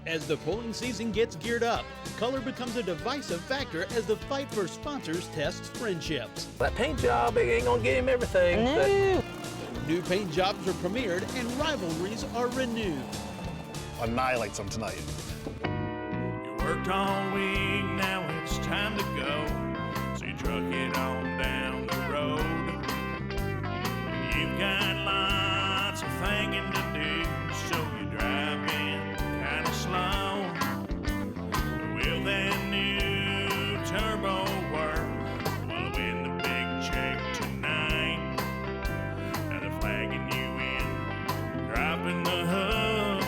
As the pulling season gets geared up, color becomes a divisive factor as the fight for sponsors tests friendships. That paint job ain't gonna get him everything. No. New paint jobs are premiered and rivalries are renewed. Annihilate them tonight. You worked all week, now it's time to go. So you truck it on down the road. And you've got lots of thinking to do, so you drive in kinda slow. Will that new turbo work? Will it win the big check tonight? Now they're flagging you in, dropping the hook.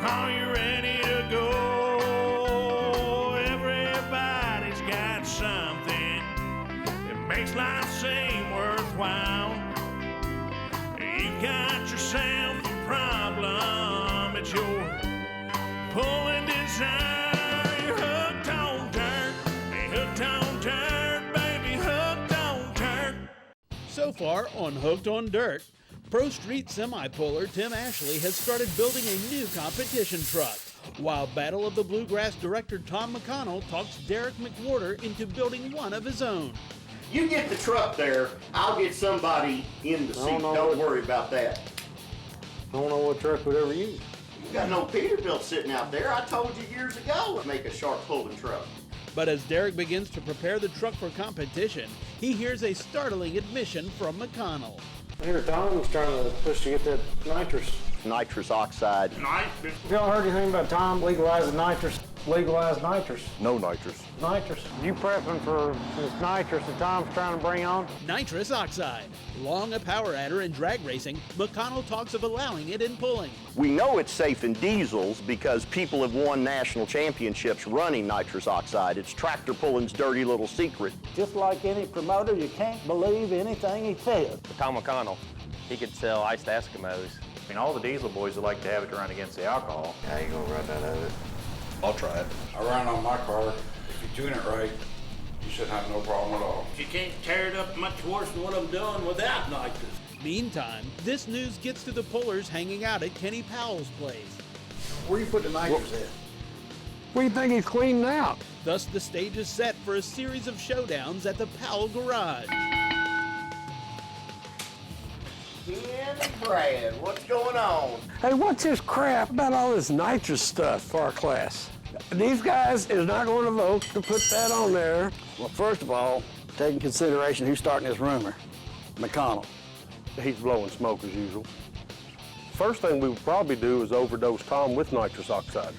Are you ready to go? Everybody's got something that makes life seem worthwhile. You got yourself a problem, it's your pulling desire. You're hooked on dirt, hey, hooked on dirt, baby, hooked on dirt. So far on Hooked on Dirt, Pro Street semi-puller Tim Ashley has started building a new competition truck, while Battle of the Bluegrass director Tom McConnell talks Derek McWhorter into building one of his own. You get the truck there, I'll get somebody in the seat. Don't worry about that. I don't know what truck would ever use. You got no Peterbilt sitting out there. I told you years ago to make a sharp pulling truck. But as Derek begins to prepare the truck for competition, he hears a startling admission from McConnell. Here, Tom's trying to push to get that nitrous. Nitrous oxide. Have y'all heard anything about Tom legalizing nitrous? Legalize nitrous. No nitrous. Nitrous. You prepping for this nitrous that Tom's trying to bring on? Nitrous oxide. Long a power adder in drag racing, McConnell talks of allowing it in pulling. We know it's safe in diesels because people have won national championships running nitrous oxide. It's tractor pulling's dirty little secret. Just like any promoter, you can't believe anything he says. Tom McConnell, he could sell iced Eskimos. I mean, all the diesel boys would like to have it to run against the alcohol. How you gonna run that out of it? I'll try it. I ran on my car. If you tune it right, you should have no problem at all. You can't tear it up much worse than what I'm doing without nitrous. Meantime, this news gets to the pullers hanging out at Kenny Powell's place. Where you put the nitrous at? What do you think he's cleaning out? Thus, the stage is set for a series of showdowns at the Powell Garage. Ken and Brad, what's going on? Hey, what's this crap about all this nitrous stuff for our class? These guys is not going to vote to put that on there. Well, first of all, take in consideration who's starting this rumor. McConnell. He's blowing smoke as usual. First thing we would probably do is overdose Tom with nitrous oxide.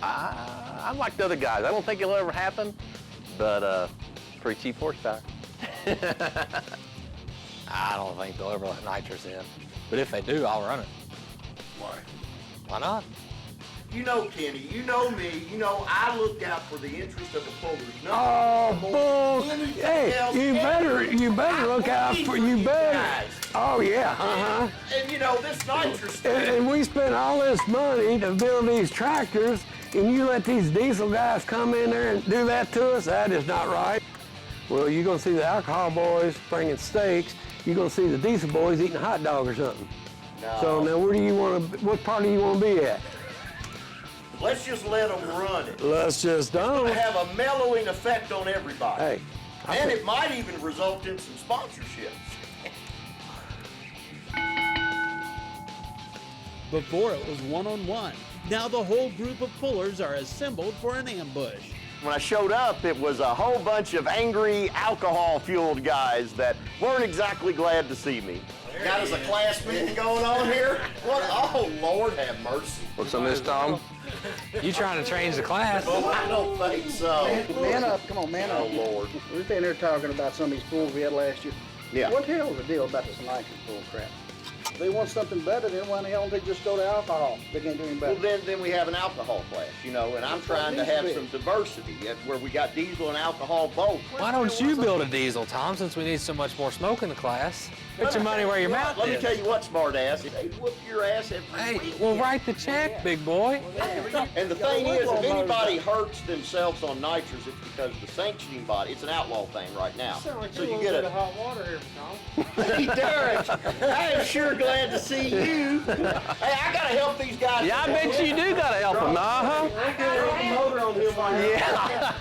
I'm like the other guys. I don't think it'll ever happen, but pretty cheap horsepower. I don't think they'll ever let nitrous in. But if they do, I'll run it. Why? Why not? You know, Kenny, you know me, you know I look out for the interest of the pullers. Oh, bull! Hey, you better look out for you better. Oh yeah, And you know this nitrous And we spent all this money to build these tractors, and you let these diesel guys come in there and do that to us? That is not right. Well, you're gonna see the alcohol boys bringing steaks. You're gonna see the diesel boys eating a hot dog or something. No. So now, where do you want to? What part do you want to be at? Let's just let them run it. Let's just don't. It'll have a mellowing effect on everybody. Hey, And it might even result in some sponsorships. Before it was one-on-one. Now the whole group of pullers are assembled for an ambush. When I showed up, it was a whole bunch of angry, alcohol-fueled guys that weren't exactly glad to see me. Got us a class meeting going on here? What? Oh, Lord have mercy. What's on this, Tom? You trying to change the class? Well, I don't think so. Man up, come on, man up. Oh, Lord. We were sitting there talking about some of these pools we had last year. Yeah. What the hell is the deal about this nitrous pool crap? If they want something better, then why the hell don't they just go to alcohol? They can't do any better. Well, then we have an alcohol class, you know, and I'm trying to have some diversity where we got diesel and alcohol both. Why don't you build a diesel, Tom, since we need so much more smoke in the class? Put your money where your mouth Let me is. tell you what, smart ass, they whoop your ass every Hey, week. well, write the check, big boy. And the thing is, if anybody hurts themselves on nitrous, it's because the sanctioning body, it's an outlaw thing right now. So you get a hot water here, Tom. Hey, Derek, I am sure glad to see you. Hey, I gotta help these guys. Yeah, I bet you Yeah.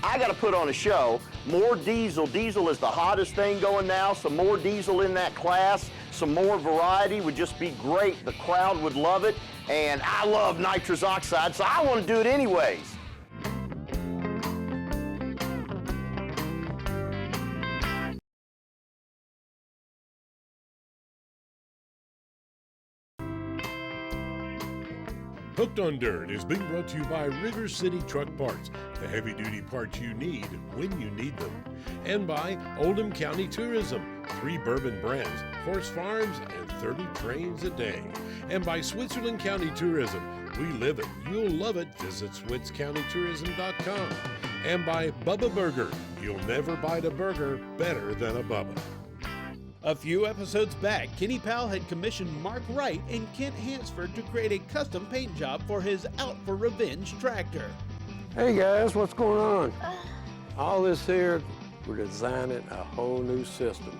I got to put on a show. More diesel. Diesel is the hottest thing going now. Some more diesel in that class. Some more variety would just be great. The crowd would love it. And I love nitrous oxide, so I want to do it anyways. Hooked on Dirt is being brought to you by River City Truck Parts, the heavy-duty parts you need when you need them. And by Oldham County Tourism, 3 bourbon brands, horse farms, and 30 trains a day. And by Switzerland County Tourism, we live it, you'll love it, visit SwitzCountyTourism.com. And by Bubba Burger, you'll never bite a burger better than a Bubba. A few episodes back, Kenny Powell had commissioned Mark Wright and Kent Hansford to create a custom paint job for his Out for Revenge tractor. Hey guys, what's going on? All this here, we're designing a whole new system.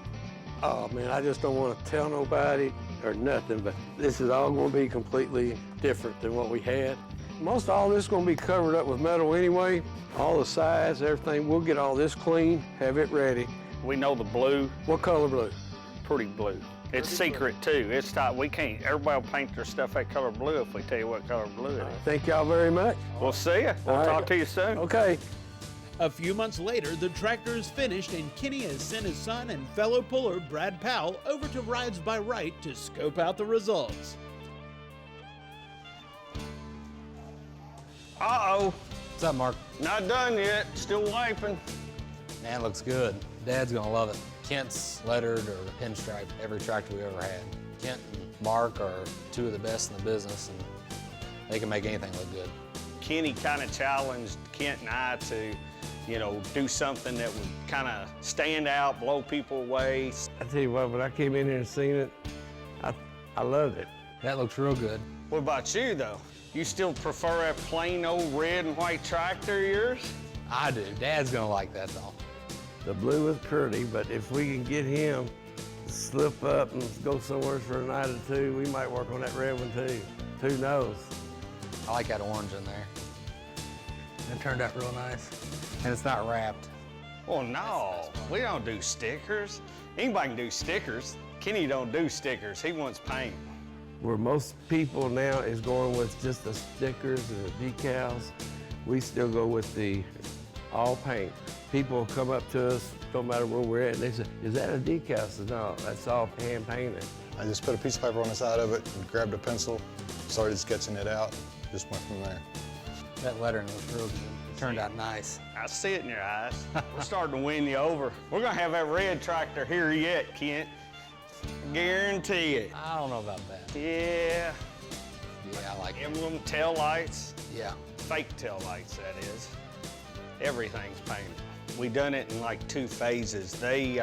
Oh man, I just don't want to tell nobody or nothing, but this is all going to be completely different than what we had. Most all this is going to be covered up with metal anyway. All the sides, everything, we'll get all this clean, have it ready. We know the blue. What color blue? Pretty blue. It's secret too. It's not, we can't, everybody will paint their stuff that color blue if we tell you what color blue it is. Thank y'all very much. We'll see you. We'll talk to you soon. Okay. A few months later, the tractor is finished and Kenny has sent his son and fellow puller Brad Powell over to Rides by Wright to scope out the results. Uh-oh. What's up, Mark? Not done yet. Still wiping. Man, looks good. Dad's gonna love it. Kent's lettered or pinstriped every tractor we ever had. Kent and Mark are 2 of the best in the business, and they can make anything look good. Kenny kind of challenged Kent and I to, you know, do something that would kind of stand out, blow people away. I tell you what, when I came in here and seen it, I loved it. That looks real good. What about you, though? You still prefer that plain old red and white tractor of yours? I do. Dad's gonna like that, though. The blue is pretty, but if we can get him to slip up and go somewhere for a night or 2, we might work on that red one too. Who knows? I like that orange in there. It turned out real nice. And it's not wrapped. Well, no, we don't do stickers. Anybody can do stickers. Kenny don't do stickers. He wants paint. Where most people now is going with just the stickers and the decals, we still go with the all paint. People will come up to us, no matter where we're at, and they say, is that a decal? I said, no, that's all hand painted. I just put a piece of paper on the side of it, and grabbed a pencil, started sketching it out, just went from there. That lettering looks real good. It turned out nice. I see it in your eyes. We're starting to win you over. We're gonna have that red tractor here yet, Kent. Guarantee it. I don't know about that. Yeah. Yeah, I like it. Emblem tail lights. Yeah. Fake tail lights, that is. Everything's painted. We done it in like 2 phases. They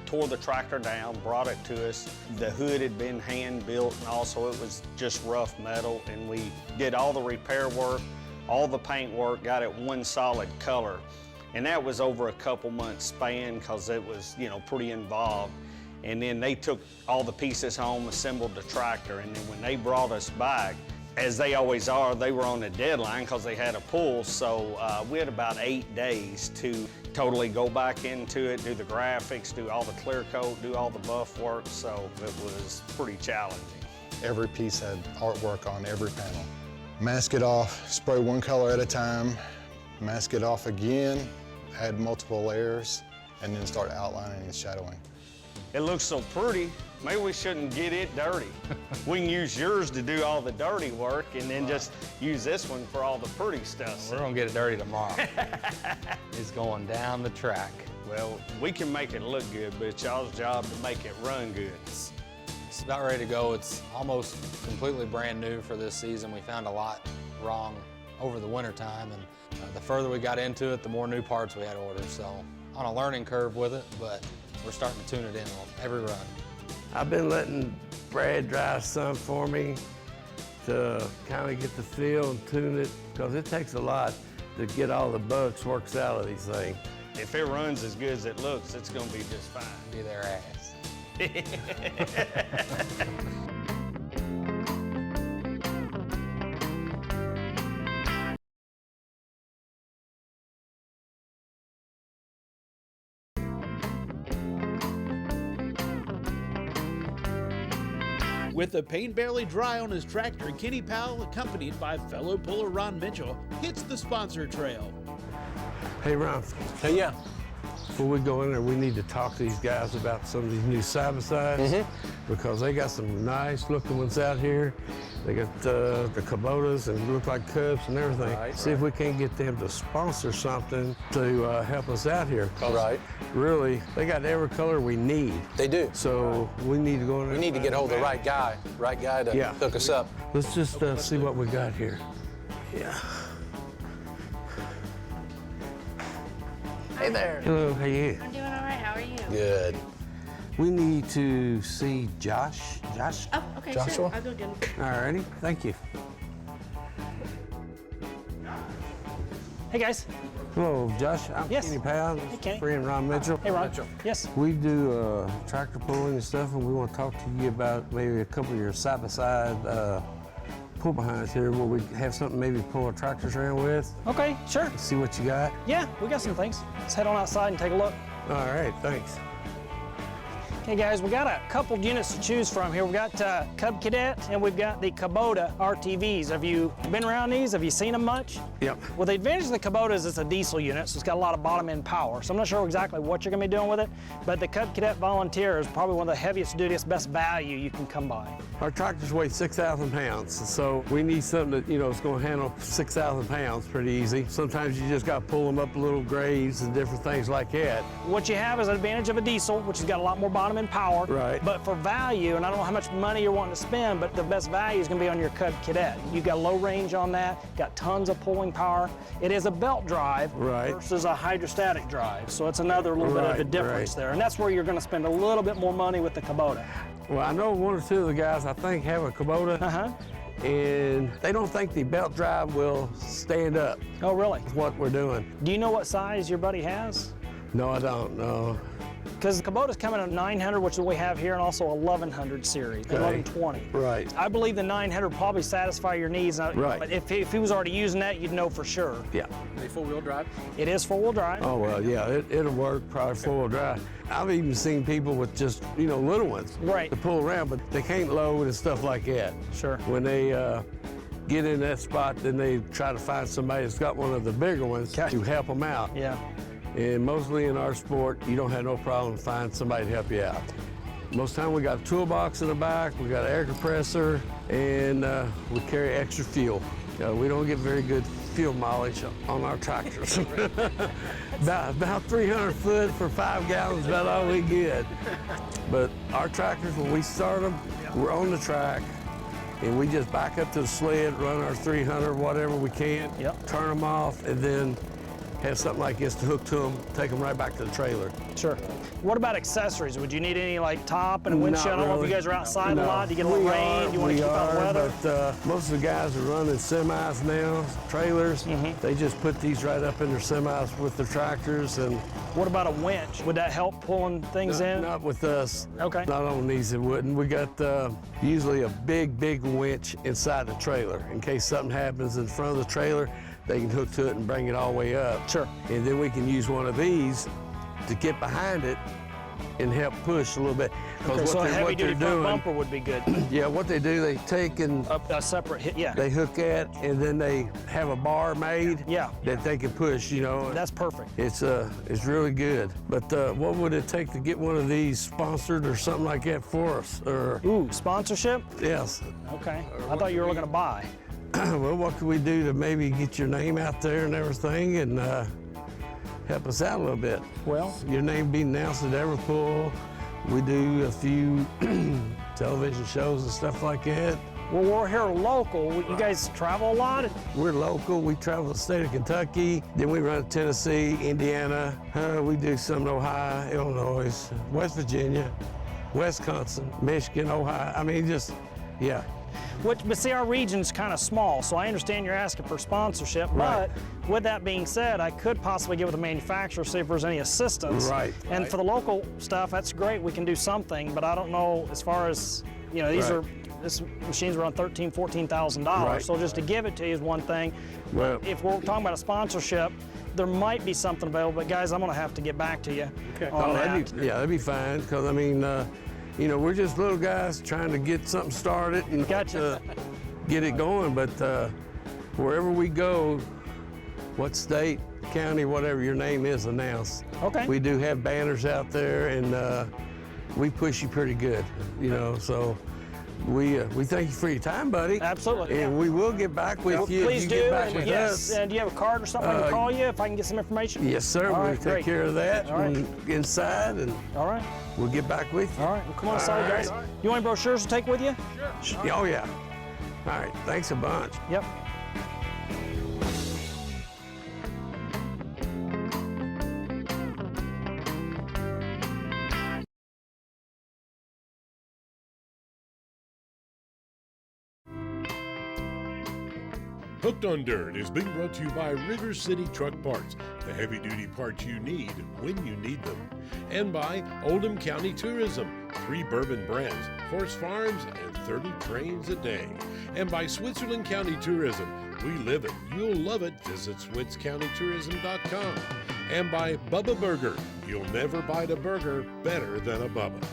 tore the tractor down, brought it to us. The hood had been hand built, and also it was just rough metal, and we did all the repair work, all the paint work, got it one solid color. And that was over a couple months span because it was, you know, pretty involved. And then they took all the pieces home, assembled the tractor, and then when they brought us back, as they always are, they were on a deadline because they had a pull, so we had about 8 days to totally go back into it, do the graphics, do all the clear coat, do all the buff work, so it was pretty challenging. Every piece had artwork on every panel. Mask it off, spray one color at a time, mask it off again, add multiple layers, and then start outlining and shadowing. It looks so pretty, maybe we shouldn't get it dirty. We can use yours to do all the dirty work and then just use this one for all the pretty stuff. We're gonna get it dirty tomorrow. It's going down the track. Well, we can make it look good, but it's y'all's job to make it run good. It's about ready to go. It's almost completely brand new for this season. We found a lot wrong over the winter time, and the further we got into it, the more new parts we had to order. So on a learning curve with it, but we're starting to tune it in on every run. I've been letting Brad drive some for me to kind of get the feel and tune it, because it takes a lot to get all the bugs worked out of these things. If it runs as good as it looks, it's gonna be just fine. Be their ass. With the paint barely dry on his tractor, Kenny Powell, accompanied by fellow puller Ron Mitchell, hits the sponsor trail. Hey, Ron. Hey, yeah. Before we go in there, we need to talk to these guys about some of these new side-by-sides because they got some nice-looking ones out here. They got the Kubotas and look like Cubs and everything. See if we can't get them to sponsor something to help us out here. Really, they got every color we need. They do. So we need to go in there. We need to get hold of the right guy to hook us up. Let's just see what we got here. Yeah. Hey there. Hello, how are you? I'm doing all right. How are you? Good. We need to see Josh. Josh? Oh, okay, Joshua? sure. I'll go get him. All righty, thank you. Hey, guys. Hello, Josh. I'm Yes. Kenny Powell. Hey, Kenny. Friend Ron Mitchell. Hey, Ron. Yes. We do tractor pulling and stuff, and we want to talk to you about maybe a couple of your side-by-side pull behinds here where we have something maybe pull our tractors around with. Okay, sure. See what you got. Yeah, we got some things. Let's head on outside and take a look. All right, thanks. Okay, guys, we got a couple units to choose from here. We've got Cub Cadet and we've got the Kubota RTVs. Have you been around these? Have you seen them much? Yep. Well, the advantage of the Kubota is it's a diesel unit, so it's got a lot of bottom end power. So I'm not sure exactly what you're gonna be doing with it, but the Cub Cadet Volunteer is probably one of the heaviest dutiest, best value you can come by. Our tractors weigh 6,000 pounds, so we need something that, is going to handle 6,000 pounds pretty easy. Sometimes you just got to pull them up little grades and different things like that. What you have is an advantage of a diesel, which has got a lot more bottom end power. Right. But for value, and I don't know how much money you're wanting to spend, but the best value is going to be on your Cub Cadet. You've got low range on that, got tons of pulling power. It is a belt drive versus a hydrostatic drive, so it's another little bit of a difference there. And that's where you're going to spend a little bit more money with the Kubota. Well, I know one or two of the guys I think have a Kubota, and they don't think the belt drive will stand up. Oh, really? What we're doing. Do you know what size your buddy has? No, I don't know. Because the Kubota's coming in a 900, which is what we have here, and also a 1100 series, the 1120. Right. I believe the 900 will probably satisfy your needs. Right. But if he was already using that, you'd know for sure. Yeah. Are they four-wheel drive? It is four-wheel drive. Oh, well, yeah, it'll work, probably four-wheel drive. I've even seen people with just, little ones to pull around, but they can't load and stuff like that. Sure. When they get in that spot, then they try to find somebody that's got one of the bigger ones to help them out. Yeah. And mostly in our sport, you don't have no problem finding somebody to help you out. Most of the time we got a toolbox in the back, we got an air compressor, and we carry extra fuel. We don't get very good fuel mileage on our tractors. about 300 foot for 5 gallons, about all we get. But our tractors, when we start them, we're on the track, and we just back up to the sled, run our 300, whatever we can, turn them off, and then have something like this to hook to them, take them right back to the trailer. Sure. What about accessories? Would you need any like top and a windshield? I don't know if you guys are outside a lot. Do you get a little rain? Do you want to keep out weather? But most of the guys are running semis now, trailers. They just put these right up in their semis with their tractors. And what about a winch? Would that help pulling things in? Not with us. Okay. Not on these, it wouldn't. We got usually a big winch inside the trailer. In case something happens in front of the trailer, they can hook to it and bring it all the way up. Sure. And then we can use one of these to get behind it and help push a little bit. Okay, so a heavy-duty front bumper would be good. Yeah, what they do, they take and a separate hit. Yeah. They hook that, and then they have a bar made. That they can push. That's perfect. It's really good. But what would it take to get one of these sponsored or something like that for us? Or sponsorship? Yes. Okay. I thought you were looking to buy. Well, what can we do to maybe get your name out there and everything and help us out a little bit? Well, your name be announced at Everpool. We do a few television shows and stuff like that. Well, we're here local. You guys travel a lot? We're local. We travel the state of Kentucky. Then we run to Tennessee, Indiana. We do some in Ohio, Illinois, West Virginia, Wisconsin, Michigan, Ohio. I mean, yeah. But see, our region's kind of small, so I understand you're asking for sponsorship. Right. But with that being said, I could possibly get with the manufacturer, see if there's any assistance. Right. And for the local stuff, that's great. We can do something, but I don't know as far as, this machine's around $13,000, $14,000. Right. So just to give it to you is one thing. Well, if we're talking about a sponsorship, there might be something available, but guys, I'm gonna have to get back to you on that. That'd be fine, because I mean, you know, we're just little guys trying to get something started and get it going. But wherever we go, what state, county, whatever your name is announced. Okay. We do have banners out there, and we push you pretty good, you know, so we thank you for your time, buddy. Absolutely. And we will get back with you. Please if you do. Get back And with yes, us. and do you have a card or something I can call you if I can get some information? Yes, sir. All We'll right, take great. care of that All right. and inside, and all right, we'll get back with you. All right. Well, come on inside, guys. All right. You want any brochures to take with you? Sure. Oh, yeah. All right. Thanks a bunch. Yep. Hooked on Dirt is being brought to you by River City Truck Parts, the heavy-duty parts you need when you need them. And by Oldham County Tourism, 3 bourbon brands, horse farms, and 30 trains a day. And by Switzerland County Tourism, we live it, you'll love it, visit SwitzCountyTourism.com. And by Bubba Burger, you'll never bite a burger better than a Bubba.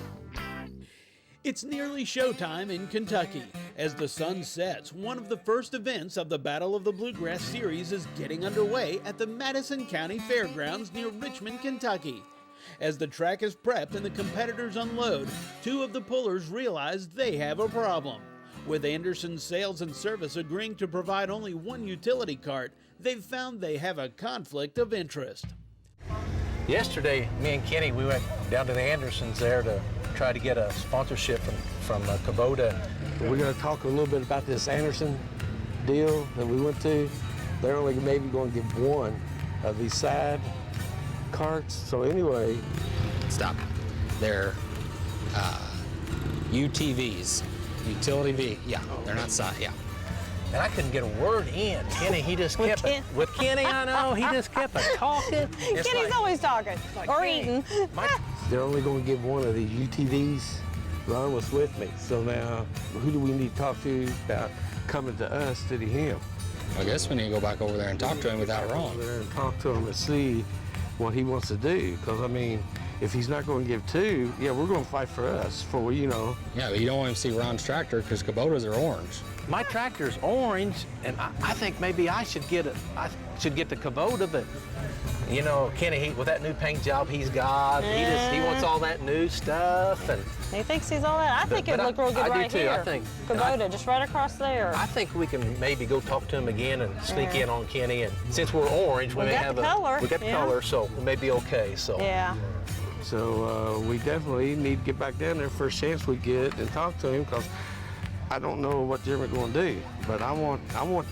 It's nearly showtime in Kentucky. As the sun sets, one of the first events of the Battle of the Bluegrass series is getting underway at the Madison County Fairgrounds near Richmond, Kentucky. As the track is prepped and the competitors unload, 2 of the pullers realize they have a problem. With Anderson Sales and Service agreeing to provide only 1 utility cart, they've found they have a conflict of interest. Yesterday, me and Kenny, we went down to the Andersons there to try to get a sponsorship from Kubota. We're going to talk a little bit about this Anderson deal that we went to. They're only maybe going to give 1 of these side carts. So anyway, Stop. They're UTVs, utility V. Yeah, they're not side. Yeah. And I couldn't get a word in. Kenny, he just kept it. With Kenny, I know, he just kept talking. Kenny's always talking or eating. They're only going to give 1 of these UTVs. Ron was with me. So now, who do we need to talk to about coming to us to him? I guess we need to go back over there and talk to him without Ron. Over there and talk to him and see what he wants to do. Because, I mean, if he's not going to give 2, yeah, we're going to fight for us, for, you know. Yeah, but you don't want to see Ron's tractor because Kubotas are orange. My tractor's orange, and I think maybe I should get the Kubota, but you know, Kenny, with that new paint job he's got, he wants all that new stuff, and he thinks he's all that. I think it'd look real good right here. I think Kubota, just right across there. I think we can maybe go talk to him again and sneak in on Kenny, and since we're orange, we may have the color. We got the color, so we may be okay. So yeah. So we definitely need to get back down there first chance we get and talk to him, because I don't know what they're going to do, but I want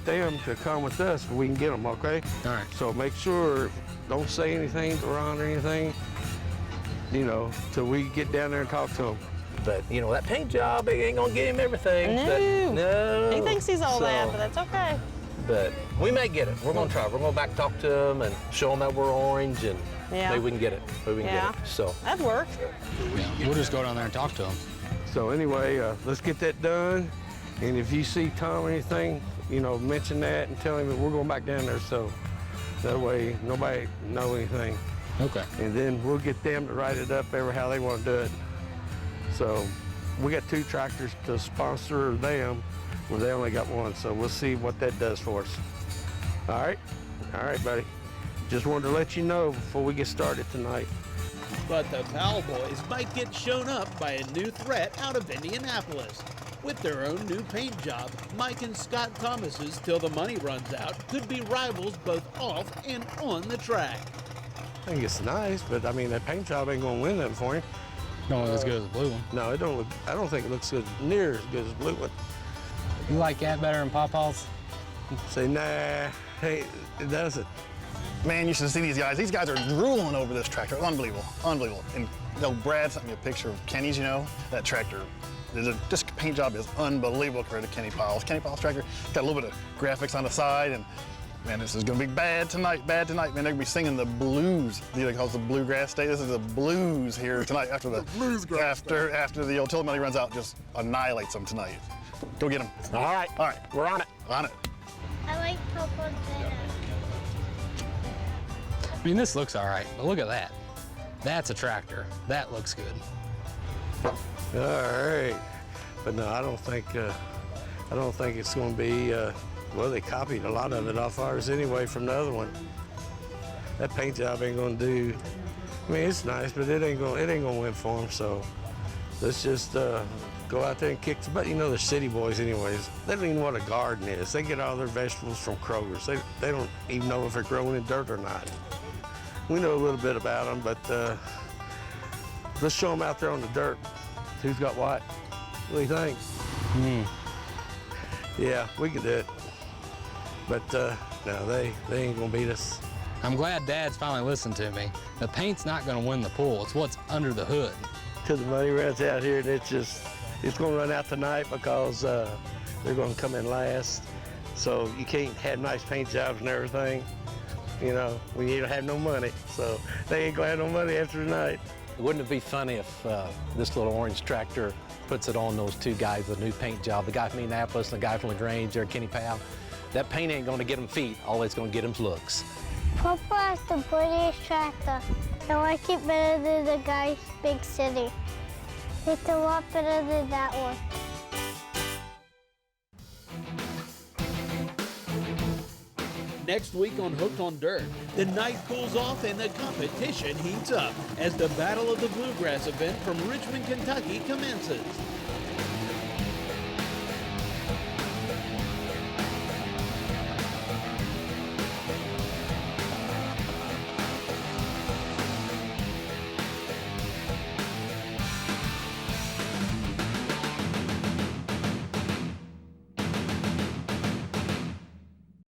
them to come with us so we can get them, okay? All right. So make sure, don't say anything to Ron or anything, you know, till we get down there and talk to him. But, you know, that paint job, it ain't going to get him everything. No. No. He thinks he's all that, but that's okay. But we may get it. We're going to try. We're going to back talk to him and show him that we're orange, and maybe we can get it. Maybe we can get it. So that'd work. Yeah, we'll just go down there and talk to him. So anyway, let's get that done. And if you see Tom or anything, you know, mention that and tell him that we're going back down there, so that way nobody know anything. Okay. And then we'll get them to write it up how they want to do it. So we got 2 tractors to sponsor them, well, they only got 1, so we'll see what that does for us. All right, buddy. Just wanted to let you know before we get started tonight. But the Powell boys might get shown up by a new threat out of Indianapolis. With their own new paint job, Mike and Scott Thomas's Till the Money Runs Out could be rivals both off and on the track. I think it's nice, but I mean, that paint job ain't gonna win nothing for him. Don't look as good as the blue one. No, it don't look, I don't think it looks near as good as the blue one. You like that better than Pawpaw's? Say, nah, hey, it doesn't. Man, you should see these guys. These guys are drooling over this tractor. Unbelievable, unbelievable. And you know, Brad sent me a picture of Kenny's, you know, that tractor. This paint job is unbelievable compared to Kenny Powell's. Kenny Powell's tractor got a little bit of graphics on the side, and man, this is gonna be bad tonight, man. They're gonna be singing the blues. They call it the Bluegrass State. This is the blues here tonight after the after the Till the Money Runs Out just annihilates them tonight. Go get them. All right, we're on it. On it. I like purple too. I mean, this looks all right, but look at that. That's a tractor. That looks good. All right. But no, I don't think it's going to be, well, they copied a lot of it off ours anyway from the other one. That paint job ain't going to do, I mean, it's nice, but it ain't going to win for them. So let's just go out there and kick the butt. You know, they're city boys anyways. They don't even know what a garden is. They get all their vegetables from Kroger's. They don't even know if they're growing in dirt or not. We know a little bit about them, but let's show them out there on the dirt. Who's got what? What do you think? Yeah, we can do it. But no, they ain't gonna beat us. I'm glad Dad's finally listened to me. The paint's not gonna win the pool. It's what's under the hood. Till the money runs out here, and it's gonna run out tonight because they're gonna come in last. So you can't have nice paint jobs and everything, you know, when you don't have no money. So they ain't gonna have no money after tonight. Wouldn't it be funny if this little orange tractor puts it on those two guys with a new paint job, the guy from Indianapolis and the guy from LaGrange or Kenny Powell? That paint ain't gonna get them feet, all it's gonna get them looks. Papa has the prettiest tractor. I like it better than the guy's big city. It's a lot better than that one. Next week on Hooked on Dirt, the night cools off and the competition heats up as the Battle of the Bluegrass event from Richmond, Kentucky commences.